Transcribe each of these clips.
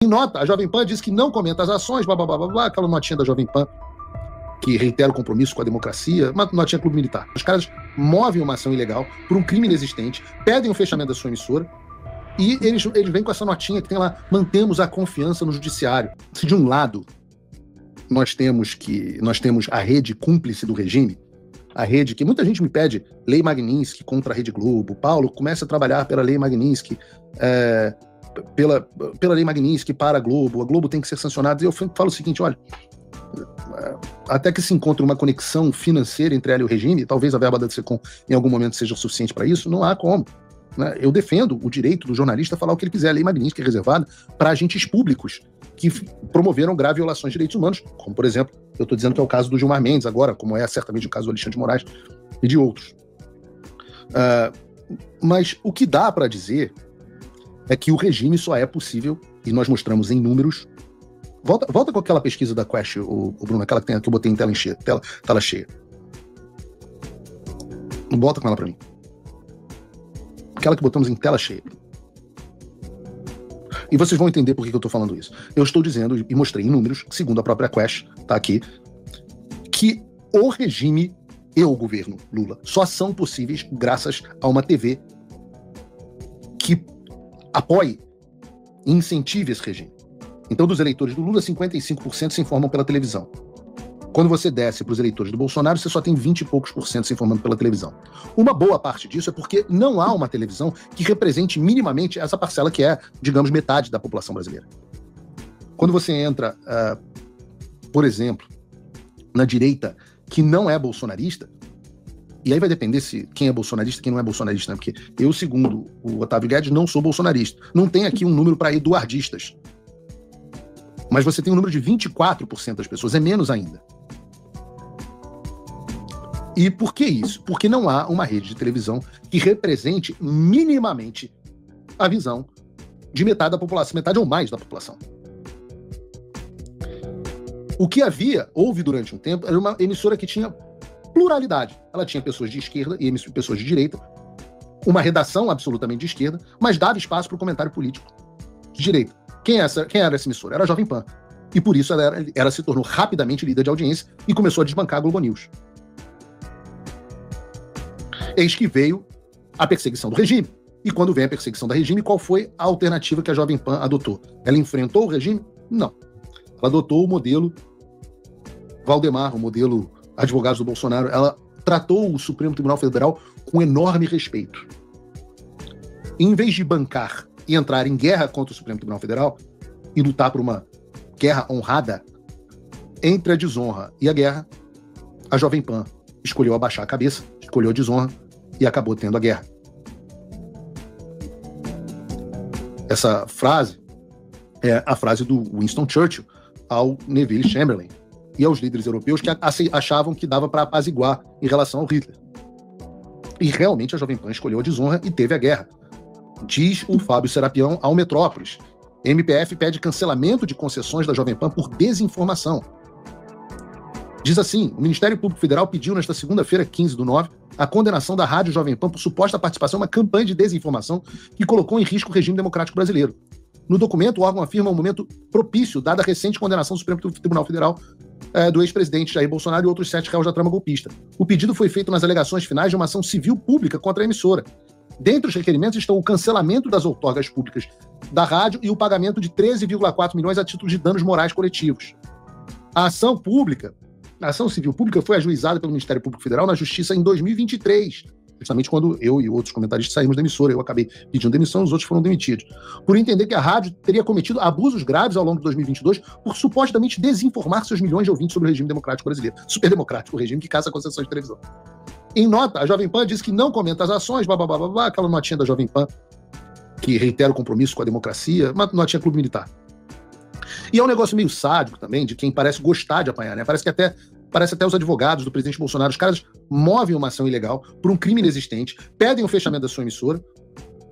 Em nota, a Jovem Pan diz que não comenta as ações, blá, blá, blá, blá, blá, aquela notinha da Jovem Pan que reitera o compromisso com a democracia, uma notinha clube militar. Os caras movem uma ação ilegal por um crime inexistente, pedem o fechamento da sua emissora e eles vêm com essa notinha que tem lá, mantemos a confiança no judiciário. Se de um lado nós temos a rede cúmplice do regime, a rede que muita gente me pede, Lei Magnitsky contra a Rede Globo, Paulo, comece a trabalhar pela Lei Magnitsky, pela Lei Magnitsky para a Globo tem que ser sancionada. E eu falo o seguinte, olha, até que se encontre uma conexão financeira entre ela e o regime, talvez a verba da DCCOM em algum momento seja suficiente para isso, não há como. Né? Eu defendo o direito do jornalista a falar o que ele quiser. A Lei Magnitsky é reservada para agentes públicos que promoveram graves violações de direitos humanos, como, por exemplo, eu estou dizendo que é o caso do Gilmar Mendes agora, como é certamente o caso do Alexandre de Moraes e de outros. Mas o que dá para dizer é que o regime só é possível, e nós mostramos em números. Volta com aquela pesquisa da Quest, o Bruno, aquela que eu botei em tela cheia. Bota com ela para mim. Aquela que botamos em tela cheia. E vocês vão entender por que eu estou falando isso. Eu estou dizendo, e mostrei em números, segundo a própria Quest, tá aqui, que o regime e o governo Lula só são possíveis graças a uma TV que apoie e incentive esse regime. Então, dos eleitores do Lula, 55% se informam pela televisão. Quando você desce para os eleitores do Bolsonaro, você só tem 20 e poucos por cento se informando pela televisão. Uma boa parte disso é porque não há uma televisão que represente minimamente essa parcela que é, digamos, metade da população brasileira. Quando você entra, por exemplo, na direita que não é bolsonarista, e aí vai depender se quem é bolsonarista e quem não é bolsonarista, né? Porque eu, segundo o Otávio Guedes, não sou bolsonarista. Não tem aqui um número para eduardistas. Mas você tem um número de 24% das pessoas, é menos ainda. E por que isso? Porque não há uma rede de televisão que represente minimamente a visão de metade da população, metade ou mais da população. O que houve durante um tempo, era uma emissora que tinha pluralidade. Ela tinha pessoas de esquerda e pessoas de direita, uma redação absolutamente de esquerda, mas dava espaço para o comentário político de direita. Quem era essa emissora? Era a Jovem Pan. E por isso ela se tornou rapidamente líder de audiência e começou a desbancar a Globo News. Eis que veio a perseguição do regime. E quando vem a perseguição do regime, qual foi a alternativa que a Jovem Pan adotou? Ela enfrentou o regime? Não. Ela adotou o modelo Valdemar, o modelo advogados do Bolsonaro. Ela tratou o Supremo Tribunal Federal com enorme respeito. E, em vez de bancar e entrar em guerra contra o Supremo Tribunal Federal e lutar por uma guerra honrada, entre a desonra e a guerra, a Jovem Pan escolheu abaixar a cabeça, escolheu a desonra e acabou tendo a guerra. Essa frase é a frase do Winston Churchill ao Neville Chamberlain e aos líderes europeus que achavam que dava para apaziguar em relação ao Hitler. E realmente a Jovem Pan escolheu a desonra e teve a guerra. Diz o Fábio Serapião ao Metrópolis. MPF pede cancelamento de concessões da Jovem Pan por desinformação. Diz assim, o Ministério Público Federal pediu nesta segunda-feira, 15/9, a condenação da Rádio Jovem Pan por suposta participação em uma campanha de desinformação que colocou em risco o regime democrático brasileiro. No documento, o órgão afirma um momento propício, dada a recente condenação do Supremo Tribunal Federal do ex-presidente Jair Bolsonaro e outros 7 réus da trama golpista. O pedido foi feito nas alegações finais de uma ação civil pública contra a emissora. Dentre os requerimentos estão o cancelamento das outorgas públicas da rádio e o pagamento de 13,4 milhões a título de danos morais coletivos. A ação civil pública foi ajuizada pelo Ministério Público Federal na Justiça em 2023, justamente quando eu e outros comentaristas saímos da emissora. Eu acabei pedindo demissão, os outros foram demitidos, por entender que a rádio teria cometido abusos graves ao longo de 2022 por supostamente desinformar seus milhões de ouvintes sobre o regime democrático brasileiro. Super democrático, o regime que caça concessões de televisão. Em nota, a Jovem Pan diz que não comenta as ações, blá, blá, blá, blá, blá, aquela notinha da Jovem Pan que reitera o compromisso com a democracia, uma notinha clube militar. E é um negócio meio sádico também, de quem parece gostar de apanhar, né? Parece até os advogados do presidente Bolsonaro, os caras movem uma ação ilegal por um crime inexistente, pedem o fechamento da sua emissora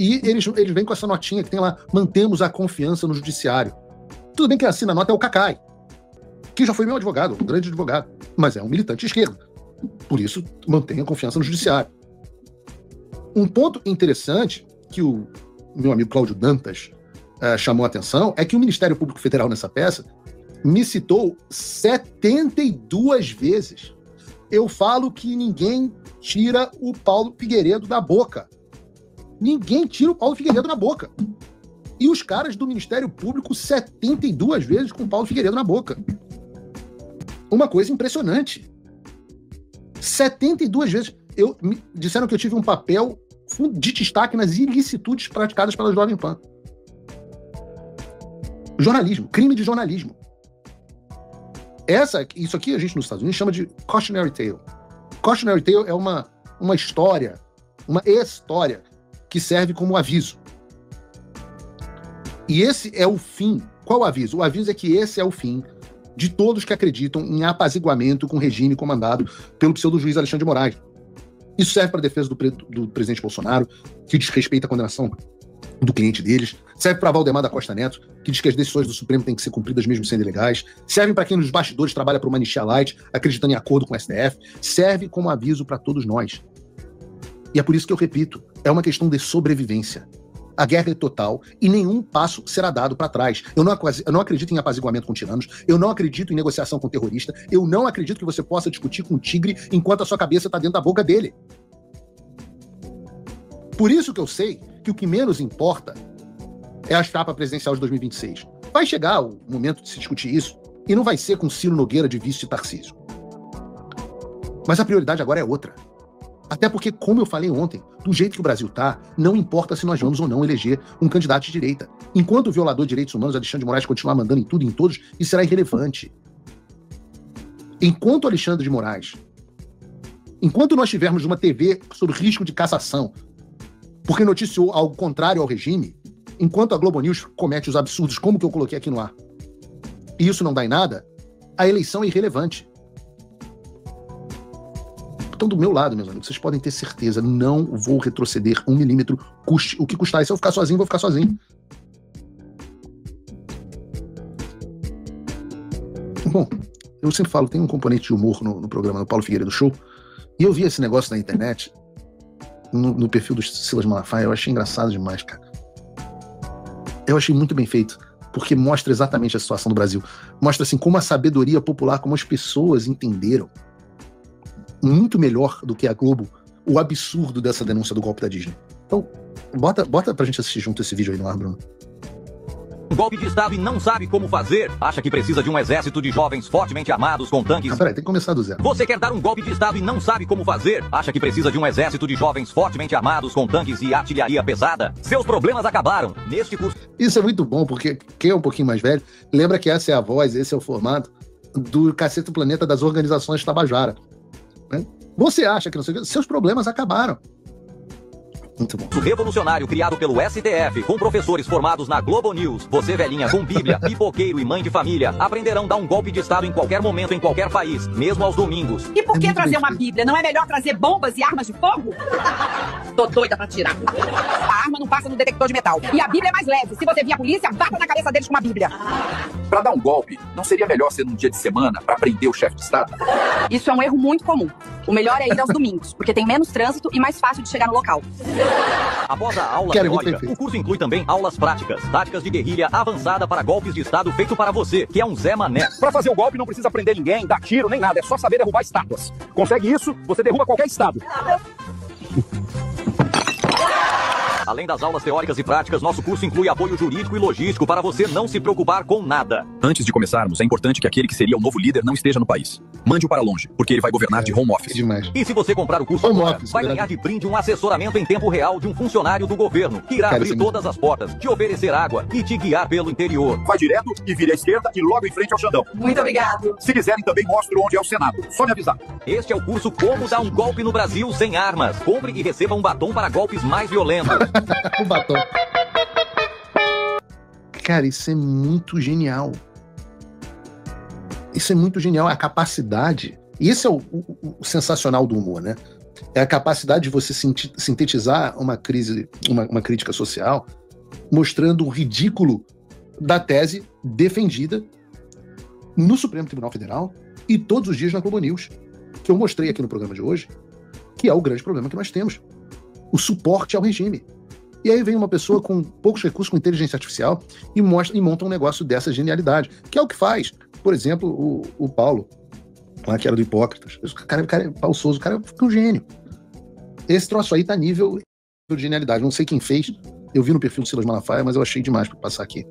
e eles vêm com essa notinha que tem lá, mantemos a confiança no judiciário. Tudo bem que assina a nota é o Cacai, que já foi meu advogado, um grande advogado, mas é um militante de esquerda. Por isso, mantenha a confiança no judiciário. Um ponto interessante que o meu amigo Cláudio Dantas chamou a atenção é que o Ministério Público Federal, nessa peça, me citou 72 vezes. Eu falo que ninguém tira o Paulo Figueiredo da boca. Ninguém tira o Paulo Figueiredo da boca. E os caras do Ministério Público 72 vezes com o Paulo Figueiredo na boca. Uma coisa impressionante. 72 vezes. Disseram que eu tive um papel de destaque nas ilicitudes praticadas pela Jovem Pan. Jornalismo, crime de jornalismo. Isso aqui a gente nos Estados Unidos chama de cautionary tale. Cautionary tale é uma história, uma história que serve como aviso. E esse é o fim. Qual o aviso? O aviso é que esse é o fim de todos que acreditam em apaziguamento com o regime comandado pelo pseudo-juiz Alexandre de Moraes. Isso serve para a defesa do presidente Bolsonaro, que desrespeita a condenação do cliente deles. Serve para Valdemar da Costa Neto, que diz que as decisões do Supremo têm que ser cumpridas mesmo sendo ilegais. Serve para quem nos bastidores trabalha para uma anistia light, acreditando em acordo com o STF. Serve como aviso para todos nós. E é por isso que eu repito, é uma questão de sobrevivência. A guerra é total e nenhum passo será dado para trás. Eu não acredito em apaziguamento com tiranos, eu não acredito em negociação com terrorista, eu não acredito que você possa discutir com um tigre enquanto a sua cabeça está dentro da boca dele. Por isso que eu sei que o que menos importa é a chapa presidencial de 2026. Vai chegar o momento de se discutir isso e não vai ser com Ciro Nogueira de vice de Tarcísio. Mas a prioridade agora é outra. Até porque, como eu falei ontem, do jeito que o Brasil está, não importa se nós vamos ou não eleger um candidato de direita. Enquanto o violador de direitos humanos, Alexandre de Moraes, continuar mandando em tudo e em todos, isso será irrelevante. Enquanto Alexandre de Moraes, enquanto nós tivermos uma TV sob risco de cassação, porque noticiou algo contrário ao regime, enquanto a Globo News comete os absurdos como que eu coloquei aqui no ar, e isso não dá em nada, a eleição é irrelevante. Então, do meu lado, meus amigos, vocês podem ter certeza, não vou retroceder 1 milímetro, custe o que custar. E se eu ficar sozinho, vou ficar sozinho. Bom, eu sempre falo, tem um componente de humor no programa do Paulo Figueiredo Show, e eu vi esse negócio na internet, no perfil do Silas Malafaia, eu achei engraçado demais, cara. Eu achei muito bem feito, porque mostra exatamente a situação do Brasil. Mostra, assim, como a sabedoria popular, como as pessoas entenderam, muito melhor do que a Globo, o absurdo dessa denúncia do golpe da Disney. Então, bota pra gente assistir junto esse vídeo aí no ar, Bruno. Um golpe de Estado e não sabe como fazer? Acha que precisa de um exército de jovens fortemente armados com tanques? Peraí, tem que começar do zero. Você quer dar um golpe de Estado e não sabe como fazer? Acha que precisa de um exército de jovens fortemente armados com tanques e artilharia pesada? Seus problemas acabaram. Neste curso... Isso é muito bom, porque quem é um pouquinho mais velho, lembra que essa é a voz, esse é o formato do Cacete do Planeta das organizações Tabajara. Você acha que não sei o que? Seus problemas acabaram. Muito bom. O revolucionário criado pelo STF, com professores formados na Globo News, você velhinha com bíblia, pipoqueiro e mãe de família, aprenderão a dar um golpe de Estado em qualquer momento, em qualquer país, mesmo aos domingos. E por que trazer uma bíblia? Não é melhor trazer bombas e armas de fogo? Tô doida pra tirar. A arma não passa no detector de metal. E a bíblia é mais leve. Se você vir a polícia, bata na cabeça deles com uma bíblia. Pra dar um golpe, não seria melhor ser num dia de semana pra prender o chefe de Estado? Isso é um erro muito comum. O melhor é ir aos domingos, porque tem menos trânsito e mais fácil de chegar no local. Após a aula teórica, o curso inclui também aulas práticas, táticas de guerrilha avançada para golpes de Estado feito para você, que é um Zé Mané. Pra fazer o golpe não precisa prender ninguém, dar tiro, nem nada, é só saber derrubar estátuas. Consegue isso, você derruba qualquer estado. Além das aulas teóricas e práticas, nosso curso inclui apoio jurídico e logístico para você não se preocupar com nada. Antes de começarmos, é importante que aquele que seria o novo líder não esteja no país. Mande-o para longe, porque ele vai governar de home office. Demais. E se você comprar o curso agora, vai ganhar de brinde um assessoramento em tempo real de um funcionário do governo, que irá abrir todas as portas, te oferecer água e te guiar pelo interior. Vai direto e vire à esquerda e logo em frente ao Xandão. Muito obrigado. Se quiserem, também mostro onde é o Senado. Só me avisar. Este é o curso Como Dar um Golpe no Brasil Sem Armas. Compre e receba um batom para golpes mais violentos. O batom. Cara, isso é muito genial. Isso é muito genial. A capacidade. E esse é o sensacional do humor, né? É a capacidade de você sintetizar uma crise, uma crítica social, mostrando o ridículo da tese defendida no Supremo Tribunal Federal e todos os dias na Globo News, que eu mostrei aqui no programa de hoje, que é o grande problema que nós temos. O suporte ao regime. E aí vem uma pessoa com poucos recursos, com inteligência artificial, e monta um negócio dessa genialidade, que é o que faz, por exemplo, o Paulo, lá que era do Hipócritas. O cara Paulo Souza, o cara é um gênio. Esse troço aí tá nível de genialidade. Não sei quem fez, eu vi no perfil do Silas Malafaia, mas eu achei demais para passar aqui.